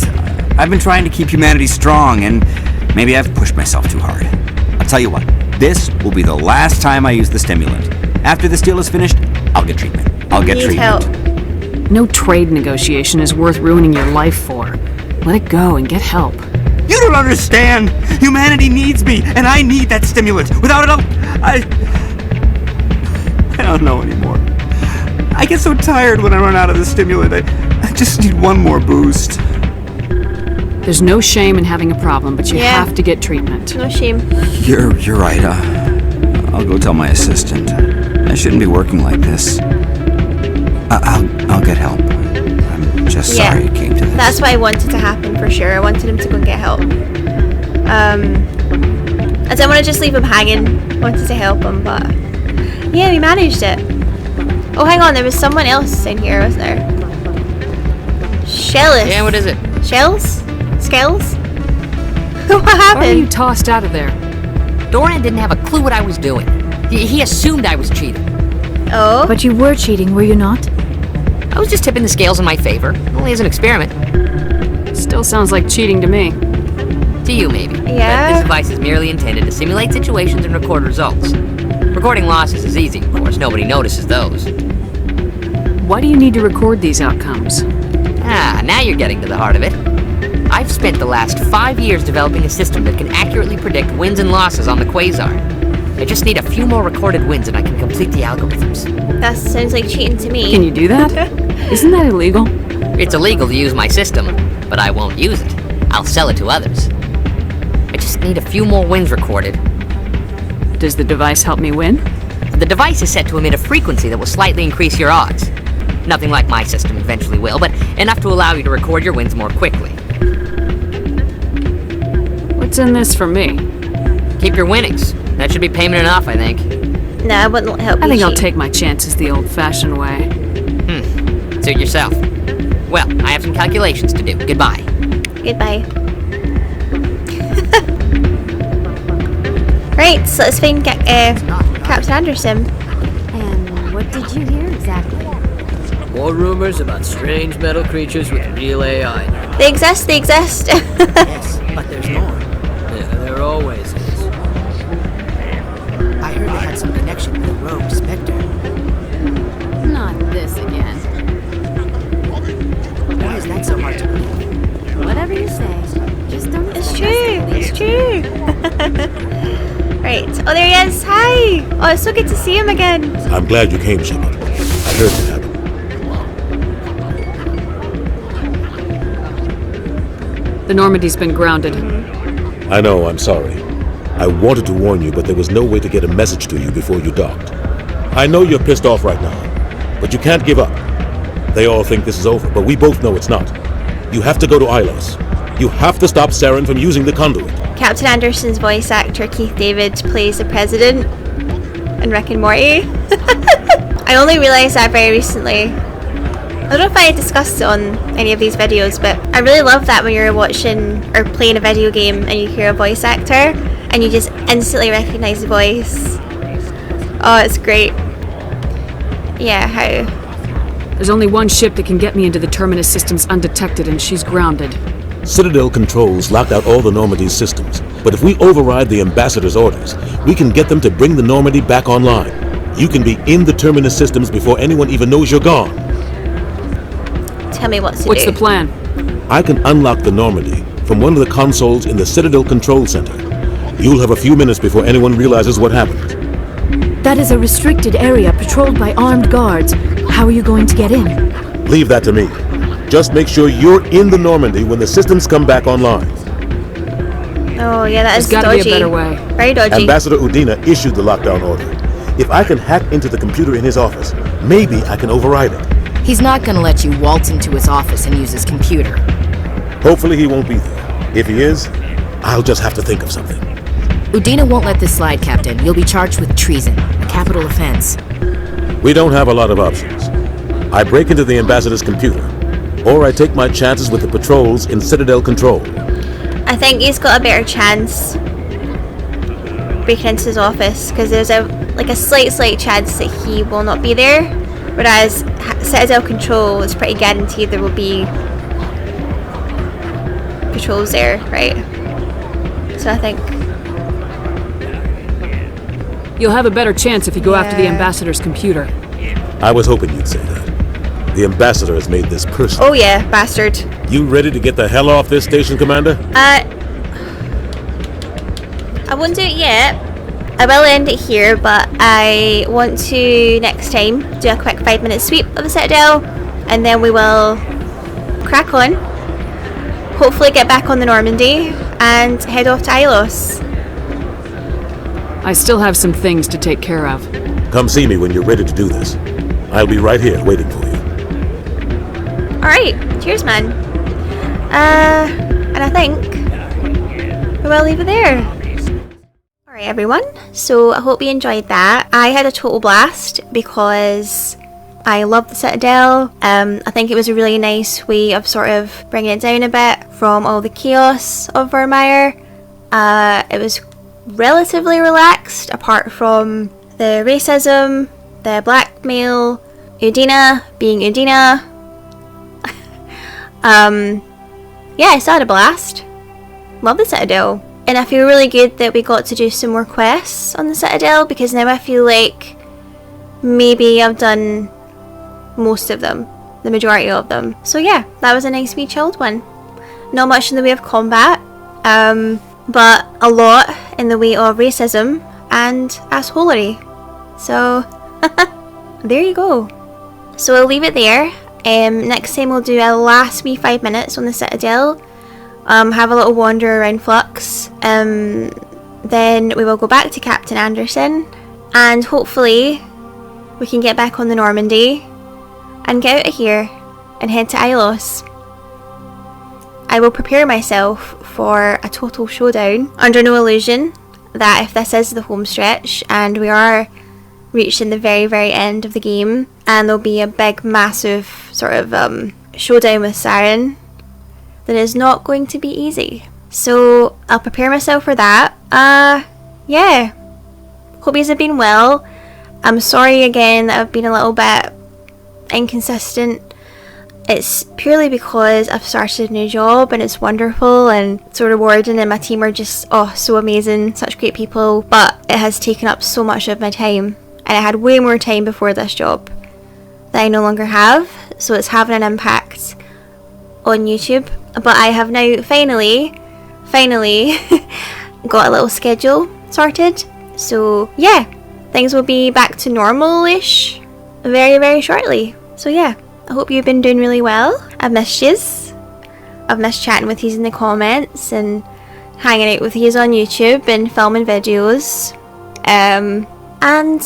[SPEAKER 8] I've been trying to keep humanity strong, and maybe I've pushed myself too hard. I'll tell you what, this will be the last time I use the stimulant. After this deal is finished, I'll get treatment. I'll get treatment.
[SPEAKER 1] Help.
[SPEAKER 12] No trade negotiation is worth ruining your life for. Let it go and get help.
[SPEAKER 8] You don't understand! Humanity needs me, and I need that stimulant. Without it, I don't know anymore. I get so tired when I run out of the stimulant. I just need one more boost.
[SPEAKER 12] There's no shame in having a problem, but you have to get treatment.
[SPEAKER 1] No shame.
[SPEAKER 8] You're right. I'll go tell my assistant. I shouldn't be working like this. I'll get help. I'm just sorry it came to this.
[SPEAKER 1] That's what I wanted to happen for sure. I wanted him to go and get help. I didn't want to just leave him hanging. I wanted to help him, but yeah, we managed it. Oh, hang on, there was someone else in here, wasn't there? Shellis.
[SPEAKER 9] Yeah, what is it?
[SPEAKER 1] Shells? Skells? What happened?
[SPEAKER 12] Why were you tossed out of there?
[SPEAKER 9] Doran didn't have a clue what I was doing. He assumed I was cheating.
[SPEAKER 1] Oh?
[SPEAKER 10] But you were cheating, were you not?
[SPEAKER 9] I was just tipping the scales in my favor, only as an experiment.
[SPEAKER 12] Still sounds like cheating to me.
[SPEAKER 9] To you, maybe.
[SPEAKER 1] Yeah?
[SPEAKER 9] But this device is merely intended to simulate situations and record results. Recording losses is easy, of course. Nobody notices those.
[SPEAKER 12] Why do you need to record these outcomes?
[SPEAKER 9] Now you're getting to the heart of it. I've spent the last 5 years developing a system that can accurately predict wins and losses on the Quasar. I just need a few more recorded wins and I can complete the algorithms.
[SPEAKER 1] That sounds like cheating to me.
[SPEAKER 12] Can you do that? Isn't that illegal?
[SPEAKER 9] It's illegal to use my system, but I won't use it. I'll sell it to others. I just need a few more wins recorded.
[SPEAKER 12] Does the device help me win?
[SPEAKER 9] The device is set to emit a frequency that will slightly increase your odds. Nothing like my system eventually will, but enough to allow you to record your wins more quickly.
[SPEAKER 12] What's in this for me?
[SPEAKER 9] Keep your winnings. That should be payment enough, I think.
[SPEAKER 1] No, I wouldn't help you.
[SPEAKER 12] I think I'll take my chances the old-fashioned way.
[SPEAKER 9] Suit yourself. Well, I have some calculations to do. Goodbye.
[SPEAKER 1] Goodbye. Right, so let's find Captain Anderson.
[SPEAKER 6] And what did you hear exactly?
[SPEAKER 10] More rumors about strange metal creatures with real AI.
[SPEAKER 1] They exist, they exist.
[SPEAKER 10] Yes, but there's more. Yeah, there always is.
[SPEAKER 6] I heard they had some connection with a rogue Spectre. Not this again. Why is that so hard to believe? Whatever you say. Just don't.
[SPEAKER 1] It's true. It's true. Right. Oh, there he is. Hi. Oh, it's so good to see him again.
[SPEAKER 4] I'm glad you came, Shepard. I heard what happened.
[SPEAKER 12] The Normandy's been grounded.
[SPEAKER 4] I know, I'm sorry. I wanted to warn you, but there was no way to get a message to you before you docked. I know you're pissed off right now, but you can't give up. They all think this is over, but we both know it's not. You have to go to Ilos. You have to stop Saren from using the conduit.
[SPEAKER 1] Captain Anderson's voice actor Keith David plays the president in Rick and Morty. I only realised that very recently. I don't know if I discussed it on any of these videos, but I really love that when you're watching or playing a video game and you hear a voice actor and you just instantly recognise the voice. Oh, it's great. Yeah, how?
[SPEAKER 12] There's only one ship that can get me into the Terminus systems undetected, and she's grounded.
[SPEAKER 4] Citadel controls locked out all the Normandy's systems, but if we override the Ambassador's orders, we can get them to bring the Normandy back online. You can be in the Terminus systems before anyone even knows you're gone.
[SPEAKER 1] Tell me what to do.
[SPEAKER 12] What's the plan?
[SPEAKER 4] I can unlock the Normandy from one of the consoles in the Citadel Control Center. You'll have a few minutes before anyone realizes what happened.
[SPEAKER 11] That is a restricted area patrolled by armed guards. How are you going to get in?
[SPEAKER 4] Leave that to me. Just make sure you're in the Normandy when the systems come back online.
[SPEAKER 1] Oh yeah, that is
[SPEAKER 12] There's gotta
[SPEAKER 1] dodgy.
[SPEAKER 12] be a better way.
[SPEAKER 1] Very dodgy.
[SPEAKER 4] Ambassador Udina issued the lockdown order. If I can hack into the computer in his office, maybe I can override it.
[SPEAKER 6] He's not gonna let you waltz into his office and use his computer.
[SPEAKER 4] Hopefully he won't be there. If he is, I'll just have to think of something.
[SPEAKER 6] Udina won't let this slide, Captain. You'll be charged with treason, a capital offense.
[SPEAKER 4] We don't have a lot of options. I break into the Ambassador's computer, or I take my chances with the patrols in Citadel Control.
[SPEAKER 1] I think he's got a better chance breaking into his office, because there's a slight chance that he will not be there, whereas Citadel Control is pretty guaranteed there will be patrols there, right? So I think
[SPEAKER 12] you'll have a better chance if you go after the Ambassador's computer.
[SPEAKER 4] I was hoping you'd say that. The Ambassador has made this personal.
[SPEAKER 1] Oh yeah, bastard.
[SPEAKER 4] You ready to get the hell off this station, Commander?
[SPEAKER 1] I won't do it yet. I will end it here, but I want to next time do a quick 5-minute sweep of the Citadel, and then we will crack on. Hopefully get back on the Normandy and head off to Ilos.
[SPEAKER 12] I still have some things to take care of.
[SPEAKER 4] Come see me when you're ready to do this. I'll be right here waiting for you.
[SPEAKER 1] Alright, cheers man. And I think we will leave it there. Alright everyone, so I hope you enjoyed that. I had a total blast because I love the Citadel. I think it was a really nice way of sort of bringing it down a bit from all the chaos of Virmire. It was relatively relaxed apart from the racism, the blackmail, Udina being Udina. Yeah, I still had a blast. Love the Citadel. And I feel really good that we got to do some more quests on the Citadel, because now I feel like maybe I've done most of them, the majority of them. So yeah, that was a nice wee chilled one. Not much in the way of combat, but a lot in the way of racism and assholery. So there you go. So I'll leave it there. Next time we'll do a last wee 5 minutes on the Citadel. Have a little wander around Flux. Then we will go back to Captain Anderson, and hopefully we can get back on the Normandy and get out of here and head to Ilos. I will prepare myself for a total showdown, under no illusion that if this is the home stretch and we are reaching the very end of the game and there'll be a big massive sort of showdown with Saren, then it's not going to be easy. So I'll prepare myself for that. yeah, hope you have been well. I'm sorry again that I've been a little bit inconsistent. It's purely because I've started a new job and it's wonderful and so rewarding, and my team are just, oh, so amazing, such great people, but it has taken up so much of my time, and I had way more time before this job that I no longer have, so it's having an impact on YouTube. But I have now finally got a little schedule sorted, so yeah, things will be back to normal-ish very shortly. So yeah, I hope you've been doing really well. I've missed yous. I've missed chatting with yous in the comments and hanging out with yous on YouTube and filming videos. And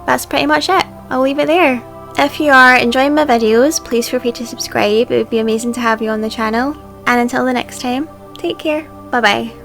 [SPEAKER 1] that's pretty much it. I'll leave it there. If you are enjoying my videos, please feel free to subscribe. It would be amazing to have you on the channel. And until the next time, take care. Bye bye.